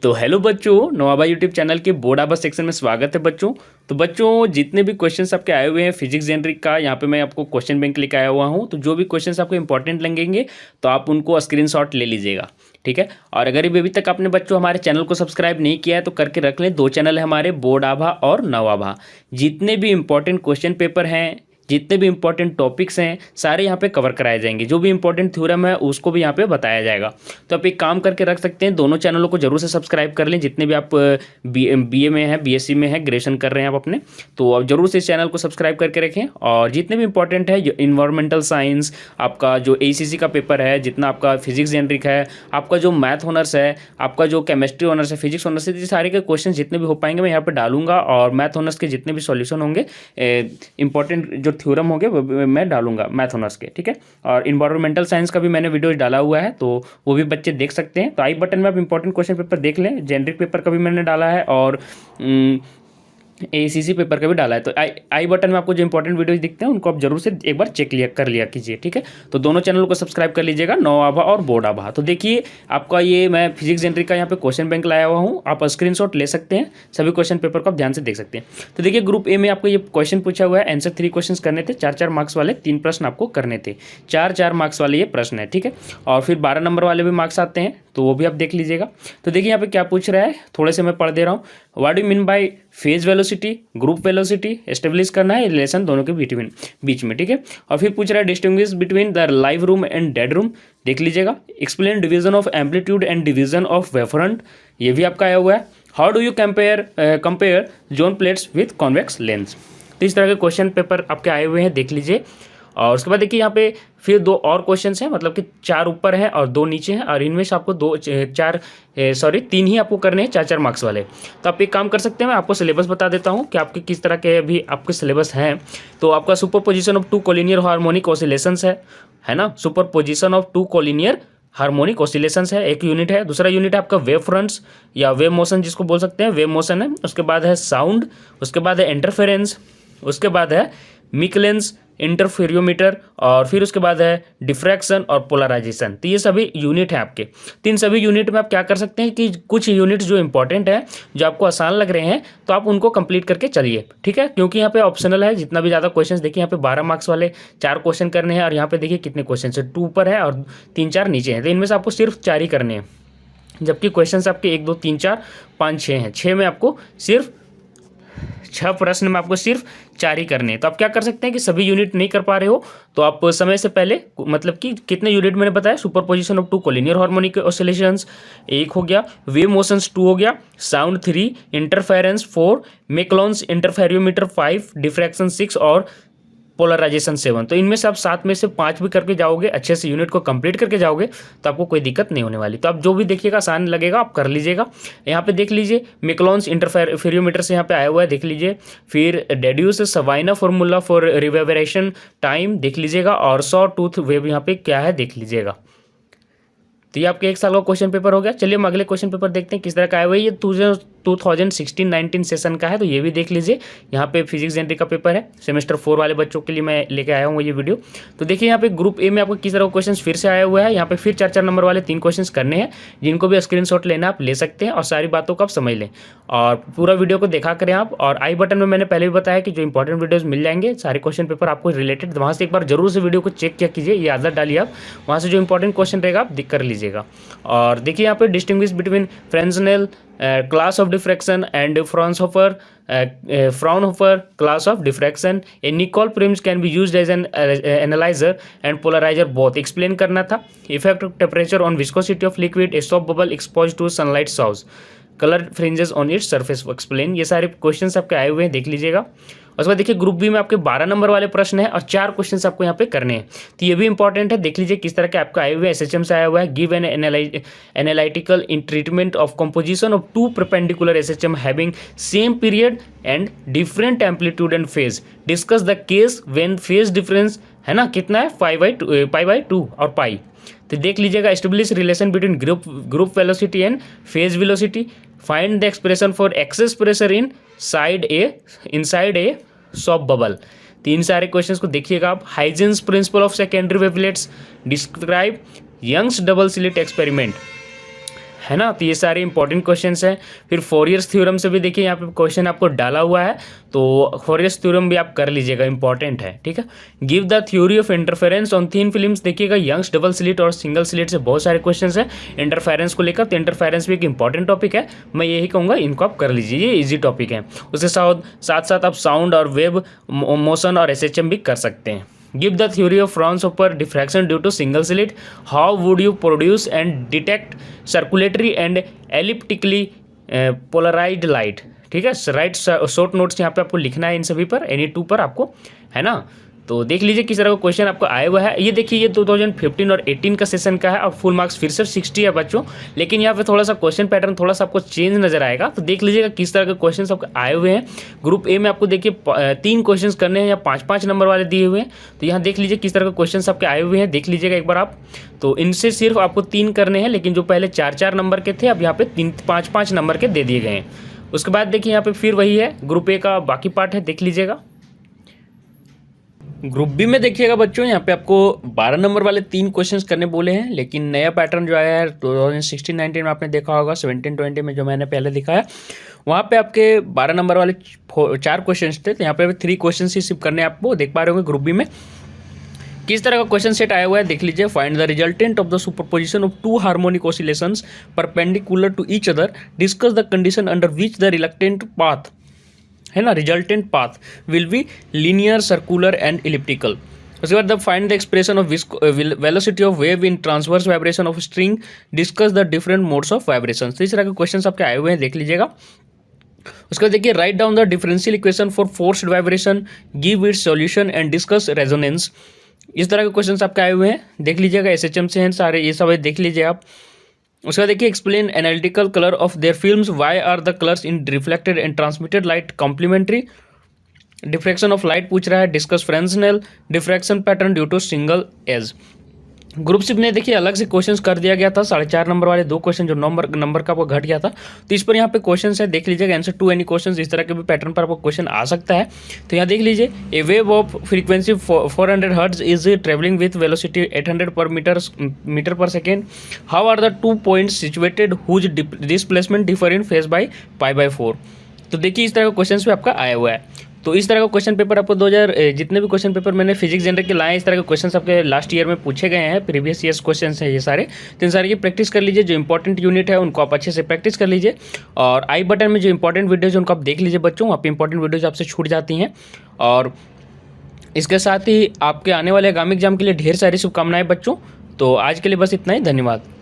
तो हेलो बच्चों, नवाबा YouTube channel के बोर्ड आबा सेक्शन में स्वागत है बच्चों। तो बच्चों, जितने भी क्वेश्चंस आपके आए हुए हैं फिजिक्स जेनरिक का, यहाँ पे मैं आपको क्वेश्चन बैंक लेके आया हुआ हूँ। तो जो भी क्वेश्चंस आपको इंपॉर्टेंट लगेंगे तो आप उनको स्क्रीनशॉट ले लीजिएगा, ठीक है। और अगर अभी तक आपने बच्चों हमारे चैनल को सब्सक्राइब नहीं किया है तो करके रख लें। दो चैनल है हमारे, बोर्ड आभा और नवाबा। जितने भी इंपॉर्टेंट क्वेश्चन पेपर हैं, जितने भी इंपॉर्टेंट टॉपिक्स हैं, सारे यहाँ पे कवर कराए जाएंगे। जो भी इंपॉर्टेंट थ्योरम है उसको भी यहाँ पे बताया जाएगा। तो आप एक काम करके रख सकते हैं, दोनों चैनलों को जरूर से सब्सक्राइब कर लें। जितने भी आप बीए में हैं, बीएससी में हैं, ग्रेजुएशन कर रहे हैं आप अपने, तो आप जरूर से इस चैनल को सब्सक्राइब करके रखें। और जितने भी इंपॉर्टेंट है, इन्वायरमेंटल साइंस, आपका जो एसीसी का पेपर है, जितना आपका फिजिक्स जेनरिक है, आपका जो मैथ ऑनर्स है, आपका जो केमिस्ट्री ऑनर्स है, फिजिक्स ऑनर्स है, ये सारे के क्वेश्चन जितने भी हो पाएंगे मैं यहाँ पर डालूंगा। और मैथ ऑनर्स के जितने भी सॉल्यूशन होंगे, इंपॉर्टेंट जो थ्योरम होंगे वो मैं डालूंगा मैथ ऑनर्स के, ठीक है। और इन्वायरमेंटल साइंस का भी मैंने वीडियो डाला हुआ है, तो वो भी बच्चे देख सकते हैं। तो आई बटन में आप इंपॉर्टेंट क्वेश्चन पेपर देख लें। जेनरिक पेपर का भी मैंने डाला है और एसीसी पेपर का भी डाला है। तो आई बटन में आपको जो इंपॉर्टेंट वीडियोज दिखते हैं उनको आप जरूर से एक बार चेक कर लिया कीजिए, ठीक है। तो दोनों चैनल को सब्सक्राइब कर लीजिएगा, नवाबा और बोर्ड आभा। तो देखिए, आपका ये मैं फिजिक्स जेनरिक का यहाँ पे क्वेश्चन बैंक लाया हुआ हूँ। आप स्क्रीनशॉट ले सकते हैं, सभी क्वेश्चन पेपर को आप ध्यान से देख सकते हैं। तो देखिए, ग्रुप ए में आपको ये क्वेश्चन पूछा हुआ है। आंसर 3 क्वेश्चन करने थे, 4-4 मार्क्स वाले 3 प्रश्न आपको करने थे। 4-4 मार्क्स वाले ये प्रश्न है, ठीक है। और फिर 12 नंबर वाले भी मार्क्स आते हैं, तो वो भी आप देख लीजिएगा। तो देखिए यहाँ पे क्या पूछ रहा है, थोड़े से मैं पढ़ दे रहा हूँ। What do mean by phase velocity, group velocity establish करना है रिलेशन दोनों के बीच में, ठीक है। और फिर पूछ रहा है distinguish between the live room and dead room, देख लीजिएगा। Explain division of amplitude and division of wavefront, ये भी आपका आया हुआ है। How do you compare zone plates with convex lens. तो इस तरह के क्वेश्चन पेपर आपके आए हुए हैं, देख लीजिए। और उसके बाद देखिए यहाँ पे फिर 2 और क्वेश्चंस हैं, मतलब कि 4 ऊपर हैं और 2 नीचे हैं। और इनमें से आपको 3 ही आपको करने हैं 4-4 मार्क्स वाले। तो आप एक काम कर सकते हैं, मैं आपको सिलेबस बता देता हूँ कि आपके किस तरह के अभी आपके सिलेबस हैं। तो आपका super position of 2 collinear harmonic oscillations है ना। Super position of 2 collinear harmonic oscillations है, एक यूनिट है। दूसरा यूनिट है आपका वेव फ्रंट्स या वेव मोशन, जिसको बोल सकते हैं, वेव मोशन है। उसके बाद है साउंड, उसके बाद है इंटरफेरेंस, उसके बाद है मिकलेंस इंटरफेरियोमीटर, और फिर उसके बाद है डिफ्रैक्शन और पोलराइजेशन। तो ये सभी यूनिट हैं आपके। तो इन सभी यूनिट में आप क्या कर सकते हैं कि कुछ यूनिट जो इंपॉर्टेंट है, जो आपको आसान लग रहे हैं, तो आप उनको कंप्लीट करके चलिए, ठीक है। क्योंकि यहाँ पे ऑप्शनल है, जितना भी ज़्यादा क्वेश्चन देखिए, यहाँ पे 12 मार्क्स वाले 4 क्वेश्चन करने हैं। और यहाँ पे देखिए कितने क्वेश्चन है, 2 ऊपर है और 3-4 नीचे हैं। तो इनमें से आपको सिर्फ 4 ही करने हैं, जबकि क्वेश्चन आपके 1, 2, 3, 4, 5, 6 हैं। 6 में आपको सिर्फ 6 प्रश्न में आपको सिर्फ 4 ही करने हैं। तो आप क्या कर सकते हैं कि सभी यूनिट नहीं कर पा रहे हो तो आप समय से पहले, मतलब कि कितने यूनिट मैंने बताया, super position of 2 collinear harmonic oscillations 1 हो गया, वेव मोशंस 2 हो गया, साउंड 3, इंटरफेरेंस 4, मेकलॉन्स इंटरफेरियोमीटर 5, डिफ्रैक्शन 6 और पोलराइजेशन 7। तो इनमें से आप 7 में से 5 भी करके जाओगे, अच्छे से यूनिट को कंप्लीट करके जाओगे, तो आपको कोई दिक्कत नहीं होने वाली। तो आप जो भी देखिएगा आसान लगेगा आप कर लीजिएगा। यहाँ पे देख लीजिए, मेकलॉन्स इंटरफेरियोमीटर से यहाँ पे आया हुआ है, देख लीजिए। फिर deduce Sabine formula for reverberation time देख लीजिएगा। और सॉ टूथ वेव यहाँ पे क्या है देख लीजिएगा। तो ये आपके 1 साल का क्वेश्चन पेपर हो गया। चलिए हम अगले क्वेश्चन पेपर देखते हैं किस तरह का आया हुआ है। ये 2016-19 सेशन का है, तो ये भी देख लीजिए। यहाँ पे फिजिक्स जेनरिक का पेपर है, सेमेस्टर 4 वाले बच्चों के लिए मैं लेके आया हूँ ये वीडियो। तो देखिए यहाँ पे ग्रुप ए में आपको किस तरह का क्वेश्चन फिर से आया हुआ है। यहाँ पे फिर 4-4 नंबर वाले 3 क्वेश्चन करने हैं, जिनको भी स्क्रीनशॉट लेना आप ले सकते हैं और सारी बातों को आप समझ लें और पूरा वीडियो को देखा करें आप। और आई बटन में मैंने पहले भी बताया कि जो इंपॉर्टेंट वीडियोज मिल जाएंगे, सारे क्वेश्चन पेपर आपको रिलेटेड, वहाँ से एक बार जरूर से वीडियो को चेक किया कीजिए, ये आदत डालिए आप, वहाँ से जो इंपॉर्टेंट क्वेश्चन रहेगा आप कर लीजिएगा। और देखिए यहाँ पे distinguish between Fresnel class of diffraction and Fraunhofer class of diffraction. A Nicol prims can be used as an analyzer and polarizer both. Explain करना था। Effect of temperature on viscosity of liquid, a soap bubble exposed to sunlight source, color fringes on its surface explain। ये सारे questions आपके आए हुए हैं, देख लीजिएगा। उसके बाद देखिए ग्रुप बी में आपके 12 नंबर वाले प्रश्न हैं और 4 क्वेश्चंस आपको यहाँ पे करने हैं। तो ये भी इंपॉर्टेंट है, देख लीजिए किस तरह के आपका आए हुए हैं। एसएचएम से आया हुआ है, give an analytical in treatment of composition of 2 perpendicular SHM having same period and different amplitude and phase, discuss the case when phase difference है ना कितना है, π/2 और पाई। तो देख लीजिएगा, establish relation between group velocity and phase velocity, find the expression for excess pressure inside a soap bubble. 3 सारे questions को देखिएगा आप। Huygens principle of secondary wavelets, describe Young's double slit experiment, है ना। तो ये सारे इंपॉर्टेंट क्वेश्चंस हैं। फिर फोरियर्स थ्योरम से भी देखिए यहाँ पे क्वेश्चन आपको डाला हुआ है, तो फोरियर्स थ्योरम भी आप कर लीजिएगा, इंपॉर्टेंट है, ठीक है। Give the theory of interference on thin films, देखिएगा यंग्स, डबल स्लिट और सिंगल स्लिट से बहुत सारे क्वेश्चन हैं इंटरफेरेंस को लेकर। तो इंटरफेरेंस भी एक इंपॉर्टेंट टॉपिक है, मैं यही कहूँगा इनको आप कर लीजिए, ये ईजी टॉपिक है। उसके साथ साथ आप साउंड और वेब मोशन और SHM भी कर सकते हैं। Give the theory of Fraunhofer diffraction due to single slit. How would you produce and detect circulatory and elliptically polarized light? ठीक है, राइट शॉर्ट नोट्स यहाँ पे आपको लिखना है इन सभी पर, एनी टू पर आपको, है ना। तो देख लीजिए किस तरह का क्वेश्चन आपको आया हुआ है। ये देखिए ये 2015 और 18 का सेशन का है और फुल मार्क्स फिर से 60 है बच्चों, लेकिन यहाँ पे थोड़ा सा क्वेश्चन पैटर्न थोड़ा सा आपको चेंज नजर आएगा। तो देख लीजिएगा किस तरह के क्वेश्चन आपको आए हुए हैं। ग्रुप ए में आपको देखिए 3 क्वेश्चन करने हैं या 5-5 नंबर वाले दिए हुए हैं। तो यहाँ देख लीजिए किस तरह के क्वेश्चन आपके आए हुए हैं, देख लीजिएगा एक बार आप। तो इनसे सिर्फ आपको 3 करने हैं, लेकिन जो पहले 4-4 नंबर के थे अब यहाँ पे 5-5 नंबर के दे दिए गए हैं। उसके बाद देखिए यहाँ पे फिर वही है, ग्रुप ए का बाकी पार्ट है, देख लीजिएगा। ग्रुप बी में देखिएगा बच्चों, यहाँ पे आपको 12 नंबर वाले 3 क्वेश्चन्स करने बोले हैं, लेकिन नया पैटर्न जो आया है 2016-19 में आपने देखा होगा, 17-20 में जो मैंने पहले दिखाया, वहाँ पे आपके 12 नंबर वाले 4 क्वेश्चंस थे। तो यहाँ पे 3 क्वेश्चन ही सिर्फ करने आपको देख पा रहे होंगे। ग्रुप बी में किस तरह का क्वेश्चन सेट आया हुआ है देख लीजिए। Find the resultant of the superposition of 2 harmonic oscillations perpendicular to each other, discuss the condition under which the reluctant path, है ना, resultant path will be linear, circular and elliptical. उसके बाद the find the expression of velocity of wave in transverse vibration of string, discuss the different modes of vibration. तो इस तरह के question आपके आए हुए हैं, देख लीजिएगा। उसके बाद देखिए write down the differential equation for forced vibration, give its solution and discuss resonance. इस तरह के क्वेश्चन आपके आए हुए हैं, देख लीजिएगा। SHM से हैं सारे, ये सब देख लीजिए आप। उसके बाद देखिए explain analytical colour of their films, why are the colours in reflected and transmitted light complementary. Diffraction of light पूछ रहा है, discuss Fresnel diffraction pattern due to single edge. Group C ने देखिए अलग से क्वेश्चंस कर दिया गया था, 4.5 नंबर वाले 2 क्वेश्चन जो नंबर का आपको घट गया था। तो इस पर यहाँ पे क्वेश्चंस है, देख लीजिएगा। आंसर टू एनी क्वेश्चंस, इस तरह के भी पैटर्न पर आपको क्वेश्चन आ सकता है। तो यहाँ देख लीजिए, a wave of frequency 400 hertz is travelling with velocity 800 per metre per second. How are the 2 points situated whose displacement differ in phase by π/4। तो देखिए इस तरह का क्वेश्चन भी आपका आया हुआ है। तो इस तरह का क्वेश्चन पेपर आपको 2000 जितने भी क्वेश्चन पेपर मैंने फिजिक्स जनरल के लाए, इस तरह के क्वेश्चन आपके लास्ट ईयर में पूछे गए हैं, प्रीवियस ईयर्स क्वेश्चन हैं ये सारे। तो इन सारे की प्रैक्टिस कर लीजिए, जो इंपॉर्टेंट यूनिट है उनको आप अच्छे से प्रैक्टिस कर लीजिए। और आई बटन में जो इंपॉर्टेंट वीडियोज है उनको आप देख लीजिए बच्चों, आप इंपॉर्टेंट वीडियोज आपसे छूट जाती हैं। और इसके साथ ही आपके आने वाले आगामी एग्जाम के लिए ढेर सारी शुभकामनाएं बच्चों। तो आज के लिए बस इतना ही, धन्यवाद।